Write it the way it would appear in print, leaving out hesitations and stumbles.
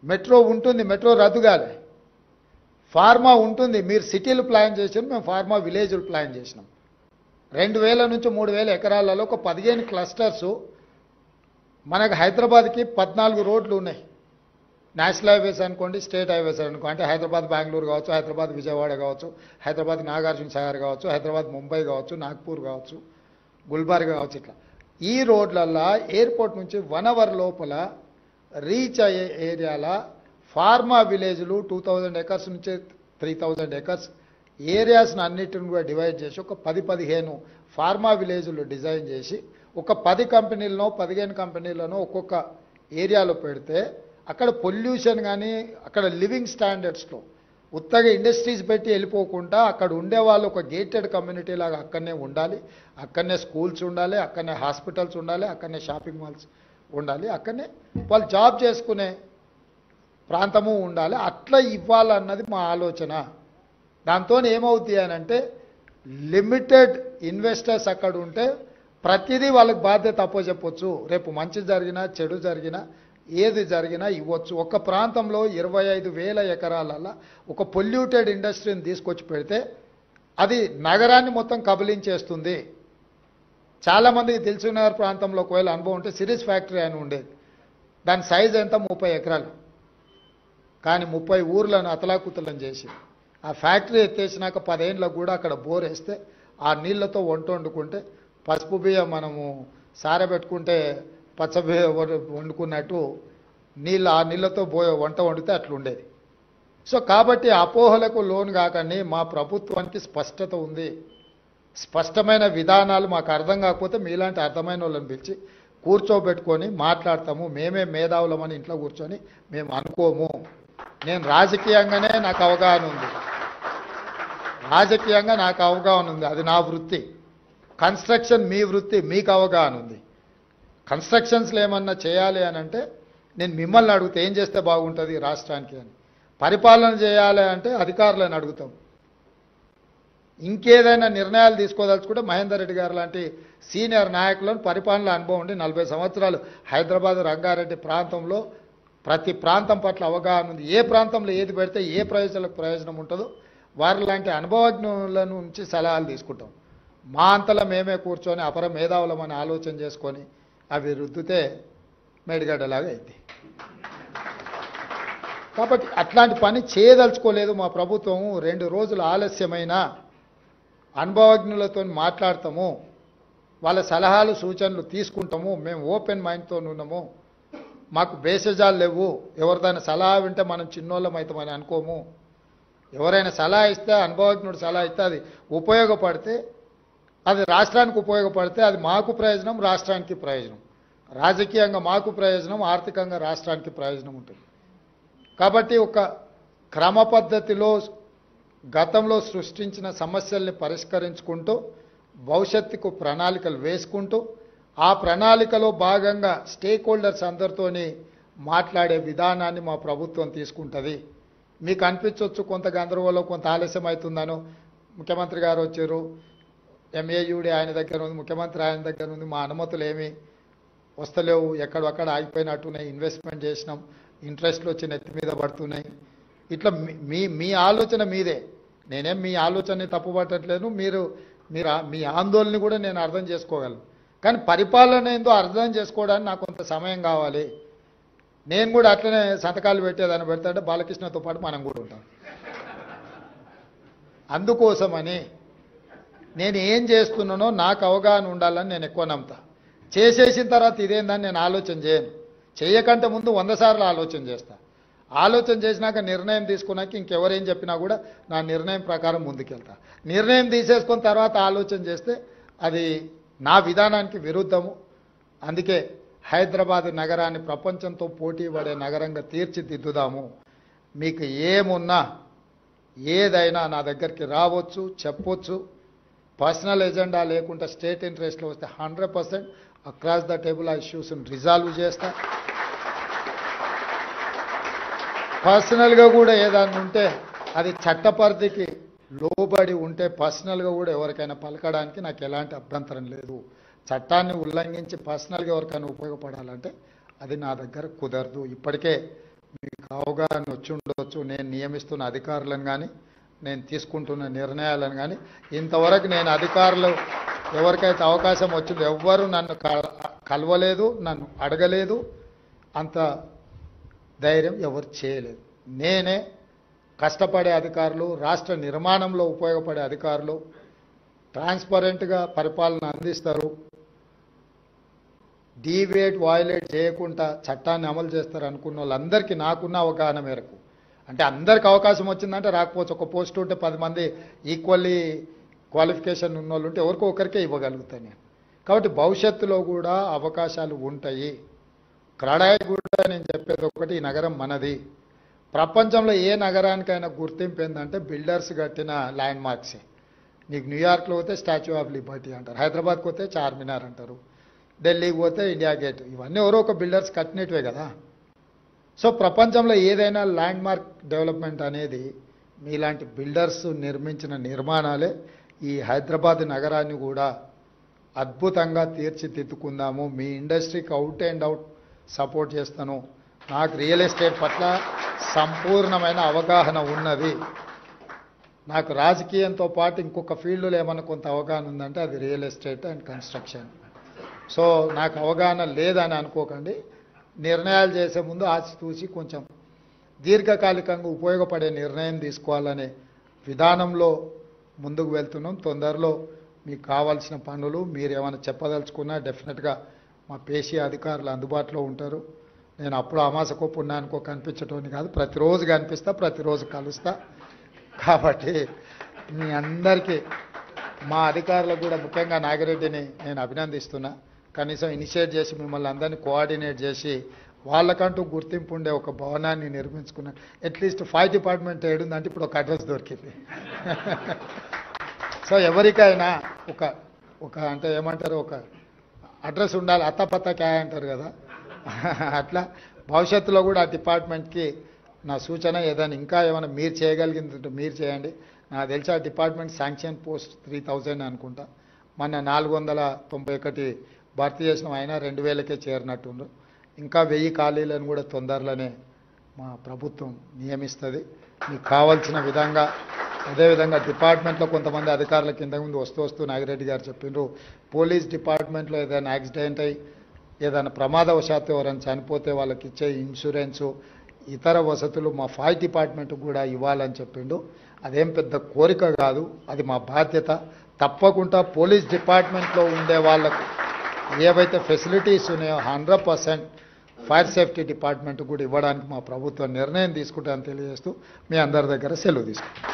Metro ఉంటుంది, metro రద్దు కాలే. ఫార్మా ఉంటుంది, మీరు సిటీలు ప్లాన్ చేసారు, మేము ఫార్మా విలేజ్లు ప్లాన్ చేసినాం. 2000 నుంచి 3000 ఎకరాలలో ఒక 15 క్లస్టర్సు. మనకు హైదరాబాద్కి 14 రోడ్లు ఉన్నాయి. నేషనల్ హైవేస్ అనుకోండి, స్టేట్ హైవేస్ అనుకోండి. అంటే హైదరాబాద్ బెంగళూరు కావచ్చు, హైదరాబాద్ విజయవాడ కావచ్చు, హైదరాబాద్ నాగార్జున సాగర్ కావచ్చు, హైదరాబాద్ ముంబై కావచ్చు, నాగ్పూర్ కావచ్చు, గుల్బర్గా కావచ్చు. ఇట్లా ఈ రోడ్లల్లో ఎయిర్పోర్ట్ నుంచి 1 అవర్ లోపల రీచ్ అయ్యే ఏరియాల ఫార్మా విలేజ్లు 2000 ఎకర్స్ నుంచి 3000 ఎకర్స్ ఏరియాస్ను అన్నిటిని కూడా డివైడ్ చేసి ఒక 10-15 ఫార్మా విలేజ్లు డిజైన్ చేసి ఒక 10 కంపెనీలను 15 కంపెనీలను ఒక్కొక్క ఏరియాలో పెడితే అక్కడ పొల్యూషన్ కానీ అక్కడ లివింగ్ స్టాండర్డ్స్లో ఉత్తగా ఇండస్ట్రీస్ పెట్టి వెళ్ళిపోకుండా అక్కడ ఉండేవాళ్ళు ఒక గేటెడ్ కమ్యూనిటీ లాగా అక్కడనే ఉండాలి. అక్కడనే స్కూల్స్ ఉండాలి, అక్కడనే హాస్పిటల్స్ ఉండాలి, అక్కడనే షాపింగ్ మాల్స్ ఉండాలి, అక్కడనే వాళ్ళు జాబ్ చేసుకునే ప్రాంతము ఉండాలి. అట్లా ఇవ్వాలన్నది మా ఆలోచన. దాంతో ఏమవుతుంది అని అంటే లిమిటెడ్ ఇన్వెస్టర్స్ అక్కడ ఉంటే ప్రతిదీ వాళ్ళకి బాధ్యత అప్పచెప్పొచ్చు. రేపు మంచి జరిగినా చెడు జరిగినా ఏది జరిగినా ఇవ్వచ్చు. ఒక ప్రాంతంలో 25,000 ఎకరాలలో ఒక పొల్యూటెడ్ ఇండస్ట్రీని తీసుకొచ్చి పెడితే అది నగరాన్ని మొత్తం కబలించేస్తుంది. చాలామందికి తెలిసిన ప్రాంతంలో ఒకవేళ అనుభవం ఉంటే సిరీస్ ఫ్యాక్టరీ అని ఉండేది. దాని సైజ్ ఎంత 30 ఎకరాలు. కానీ 30 ఊర్లను అతలాకుతలం చేసి ఆ ఫ్యాక్టరీ ఎత్తేసినాక 10 ఏళ్ళకు కూడా అక్కడ బోర్ వేస్తే ఆ నీళ్లతో వంట వండుకుంటే పసుపు బియ్యం మనము సారబెట్టుకుంటే పచ్చబియ్యం వండుకున్నట్టు ఆ నీళ్ళతో వంట వండితే అట్లుండేది. సో కాబట్టి అపోహలకు లోను కాకండి. మా ప్రభుత్వానికి స్పష్టత ఉంది, స్పష్టమైన విధానాలు. మాకు అర్థం కాకపోతే మీలాంటి అర్థమైన వాళ్ళని పిలిచి కూర్చోబెట్టుకొని మాట్లాడతాము. మేమే మేధావులమని ఇంట్లో కూర్చొని మేము అనుకోము. నేను రాజకీయంగానే నాకు అవగాహన ఉంది, రాజకీయంగా నాకు అవగాహన ఉంది, అది నా వృత్తి. కన్స్ట్రక్షన్ మీ వృత్తి, మీకు అవగాహన ఉంది. కన్స్ట్రక్షన్స్లో ఏమన్నా చేయాలి అని అంటే నేను మిమ్మల్ని అడిగితే ఏం చేస్తే బాగుంటుంది రాష్ట్రానికి అని. పరిపాలన చేయాలి అంటే అధికారులను అడుగుతాం. ఇంకేదైనా నిర్ణయాలు తీసుకోదలుచుకుంటే మహేందర్ రెడ్డి గారు లాంటి సీనియర్ నాయకులను పరిపాలన అనుభవం ఉండి 40 సంవత్సరాలు హైదరాబాద్ రంగారెడ్డి ప్రాంతంలో ప్రతి ప్రాంతం పట్ల అవగాహన ఉంది. ఏ ప్రాంతంలో ఏది పెడితే ఏ ప్రయోజనం ఉంటుందో వారి లాంటి అనుభవజ్ఞుల నుంచి సలహాలు తీసుకుంటాం. మా అంతలో మేమే కూర్చొని అపర మేధావులమని ఆలోచన చేసుకొని అవి రుద్దితే మేడిగడ్డలాగా అయింది. కాబట్టి అట్లాంటి పని చేయదలుచుకోలేదు మా ప్రభుత్వము. 2 రోజులు ఆలస్యమైన అనుభవజ్ఞులతో మాట్లాడతాము, వాళ్ళ సలహాలు సూచనలు తీసుకుంటాము. మేము ఓపెన్ మైండ్తో ఉన్నాము, మాకు బేసజాలు లేవు. ఎవరిదైనా సలహా వింటే మనం చిన్నోళ్ళం అవుతామని అనుకోము. ఎవరైనా సలహా ఇస్తే, అనుభవజ్ఞుడు సలహా ఇస్తే అది ఉపయోగపడితే, అది రాష్ట్రానికి ఉపయోగపడితే అది మాకు ప్రయోజనం, రాష్ట్రానికి ప్రయోజనం. రాజకీయంగా మాకు ప్రయోజనం, ఆర్థికంగా రాష్ట్రానికి ప్రయోజనం ఉంటుంది. కాబట్టి ఒక క్రమ పద్ధతిలో గతంలో సృష్టించిన సమస్యల్ని పరిష్కరించుకుంటూ భవిష్యత్తుకు ప్రణాళికలు వేసుకుంటూ ఆ ప్రణాళికలో భాగంగా స్టేక్ హోల్డర్స్ అందరితోని మాట్లాడే విధానాన్ని మా ప్రభుత్వం తీసుకుంటుంది. మీకు అనిపించవచ్చు కొంత గందరగోళం, కొంత ఆలస్యం అవుతుందనో. ముఖ్యమంత్రి గారు వచ్చారు, ఎంఏయుడి ఆయన దగ్గర ఉంది, ముఖ్యమంత్రి ఆయన దగ్గర ఉంది, మా అనుమతులు ఏమీ వస్తలేవు, ఎక్కడొక్కడ ఆగిపోయినట్టున్నాయి, ఇన్వెస్ట్మెంట్ చేసినాం, ఇంట్రెస్ట్లు వచ్చి నెత్తి మీద పడుతున్నాయి. ఇట్లా మీ ఆలోచన మీదే. నేనేం మీ ఆలోచనని తప్పుపట్టట్లేదు. మీరు మీ ఆందోళన కూడా నేను అర్థం చేసుకోగలను. కానీ పరిపాలన ఏందో అర్థం చేసుకోవడానికి నాకు కొంత సమయం కావాలి. నేను కూడా అట్లనే సంతకాలు పెట్టేదాన్ని పెడతాంటే బాలకృష్ణతో పాటు మనం కూడా ఉంటాం. అందుకోసమని నేను ఏం చేస్తున్నానో నాకు అవగాహన ఉండాలని నేను ఎక్కువ నమ్ముతా. చేసేసిన తర్వాత ఇదేందని నేను ఆలోచన చేయను. చేయకంటే ముందు 100 సార్లు ఆలోచన చేస్తా. ఆలోచన చేసినాక నిర్ణయం తీసుకున్నాక ఇంకెవరేం చెప్పినా కూడా నా నిర్ణయం ప్రకారం ముందుకెళ్తా. నిర్ణయం తీసేసుకున్న తర్వాత ఆలోచన చేస్తే అది నా విధానానికి విరుద్ధము. అందుకే హైదరాబాద్ నగరాన్ని ప్రపంచంతో పోటీ పడే నగరంగా తీర్చిదిద్దుదాము. మీకు ఏమున్నా ఏదైనా నా దగ్గరికి రావచ్చు, చెప్పొచ్చు. పర్సనల్ ఎజెండా లేకుండా స్టేట్ ఇంట్రెస్ట్లో వస్తే 100% అక్రాస్ ద టేబుల్ ఆ ఇష్యూస్ని రిజాల్వ్ చేస్తా. పర్సనల్గా కూడా ఏదన్నా ఉంటే అది చట్టపరిధికి లోబడి ఉంటే పర్సనల్గా కూడా ఎవరికైనా పలకడానికి నాకు ఎలాంటి అభ్యంతరం లేదు. చట్టాన్ని ఉల్లంఘించి పర్సనల్గా ఎవరికైనా ఉపయోగపడాలంటే అది నా దగ్గర కుదరదు. ఇప్పటికే మీకు అవగాహన వచ్చి ఉండొచ్చు. నేను నియమిస్తున్న అధికారులను కానీ నేను తీసుకుంటున్న నిర్ణయాలను కానీ ఇంతవరకు నేను అధికారులు ఎవరికైతే అవకాశం వచ్చిందో ఎవ్వరూ నన్ను కలవలేదు, నన్ను అడగలేదు, అంత ధైర్యం ఎవరు చేయలేదు. నేనే కష్టపడే అధికారులు, రాష్ట్ర నిర్మాణంలో ఉపయోగపడే అధికారులు ట్రాన్స్పరెంట్గా పరిపాలన అందిస్తారు, డీవియేట్ వయలేట్ చేయకుండా చట్టాన్ని అమలు చేస్తారు అనుకున్న వాళ్ళందరికీ నాకున్న అవగాహన మేరకు, అంటే అందరికి అవకాశం వచ్చిందంటే రాకపోవచ్చు, ఒక పోస్ట్ ఉంటే 10 మంది ఈక్వల్లీ క్వాలిఫికేషన్ ఉన్న వాళ్ళు ఉంటే ఎవరికో ఒకరికే ఇవ్వగలుగుతాను నేను. కాబట్టి భవిష్యత్తులో కూడా అవకాశాలు ఉంటాయి. క్రడాయి కూడా నేను చెప్పేది ఒకటి, ఈ నగరం మనది. ప్రపంచంలో ఏ నగరానికైనా గుర్తింపు ఏంటంటే బిల్డర్స్ కట్టిన ల్యాండ్ మార్క్సే. నీకు న్యూయార్క్లో పోతే స్టాచ్యూ ఆఫ్ లిబర్టీ అంటారు, హైదరాబాద్కి పోతే చార్మినార్ అంటారు, ఢిల్లీకి పోతే ఇండియా గేట్, ఇవన్నీ ఎవరో ఒక బిల్డర్స్ కట్టినట్టువే కదా. సో ప్రపంచంలో ఏదైనా ల్యాండ్ మార్క్ డెవలప్మెంట్ అనేది మీలాంటి బిల్డర్స్ నిర్మించిన నిర్మాణాలే. ఈ హైదరాబాద్ నగరాన్ని కూడా అద్భుతంగా తీర్చిదిద్దుకుందాము. మీ ఇండస్ట్రీకి అవుట్ అండ్ అవుట్ సపోర్ట్ చేస్తాను. నాకు రియల్ ఎస్టేట్ పట్ల సంపూర్ణమైన అవగాహన ఉన్నది. నాకు రాజకీయంతో పాటు ఇంకొక ఫీల్డ్లో ఏమన్నా కొంత అవగాహన ఉందంటే అది real estate and construction. So నాకు అవగాహన లేదని అనుకోకండి. నిర్ణయాలు చేసే ముందు ఆచితూచి కొంచెం దీర్ఘకాలికంగా ఉపయోగపడే నిర్ణయం తీసుకోవాలనే విధానంలో ముందుకు వెళ్తున్నాం. తొందరలో మీకు కావాల్సిన పనులు మీరు ఏమైనా చెప్పదలుచుకున్నా డెఫినెట్గా మా పేషీ అధికారులు అందుబాటులో ఉంటారు. నేను అప్పుడు అమాసకో పుణ్యానికో కనిపించటోని కాదు, ప్రతిరోజు కనిపిస్తా, ప్రతిరోజు కలుస్తా. కాబట్టి మీ అందరికీ మా అధికారులకు కూడా ముఖ్యంగా నాగిరెడ్డిని నేను అభినందిస్తున్నా. కనీసం ఇనిషియేట్ చేసి మిమ్మల్ని అందరినీ కోఆర్డినేట్ చేసి వాళ్ళకంటూ గుర్తింపు ఉండే ఒక భవనాన్ని నిర్మించుకున్నాను. అట్లీస్ట్ ఫైర్ డిపార్ట్మెంట్ ఏడుందంటే ఇప్పుడు ఒక అడ్రస్ దొరికింది. సో ఎవరికైనా ఒక అంటే ఏమంటారు, ఒక అడ్రస్ ఉండాలి, అత్తపత్త క్యాయ్ అంటారు కదా. అట్లా భవిష్యత్తులో కూడా ఆ డిపార్ట్మెంట్కి నా సూచన, ఏదైనా ఇంకా ఏమైనా మీరు చేయగలిగిందంటే మీరు చేయండి. నాకు తెలిసి ఆ డిపార్ట్మెంట్ శాంక్షన్ పోస్ట్ 3000 అనుకుంటా. మొన్న 491 భర్తీ చేసిన అయినా 2000కే చేరినట్టుండ్రు. ఇంకా 1000 ఖాళీలను కూడా తొందరలోనే మా ప్రభుత్వం నియమిస్తుంది. మీకు కావాల్సిన విధంగా అదేవిధంగా డిపార్ట్మెంట్లో కొంతమంది అధికారుల కింద ముందు వస్తూ నాగిరెడ్డి గారు చెప్పిండ్రు, పోలీస్ డిపార్ట్మెంట్లో ఏదైనా యాక్సిడెంట్ అయ్యి ఏదైనా ప్రమాదవశాత్తు ఎవరైనా చనిపోతే వాళ్ళకి ఇచ్చే ఇన్సూరెన్సు ఇతర వసతులు మా ఫైర్ డిపార్ట్మెంట్ కూడా ఇవ్వాలని చెప్పిండు. అదేం పెద్ద కోరిక కాదు, అది మా బాధ్యత. తప్పకుండా పోలీస్ డిపార్ట్మెంట్లో ఉండే వాళ్ళకు ఏవైతే ఫెసిలిటీస్ ఉన్నాయో 100% ఫైర్ సేఫ్టీ డిపార్ట్మెంట్ కూడా ఇవ్వడానికి మా ప్రభుత్వం నిర్ణయం తీసుకుంటామని తెలియజేస్తూ మీ అందరి దగ్గర సెలవు తీసుకుంటాం.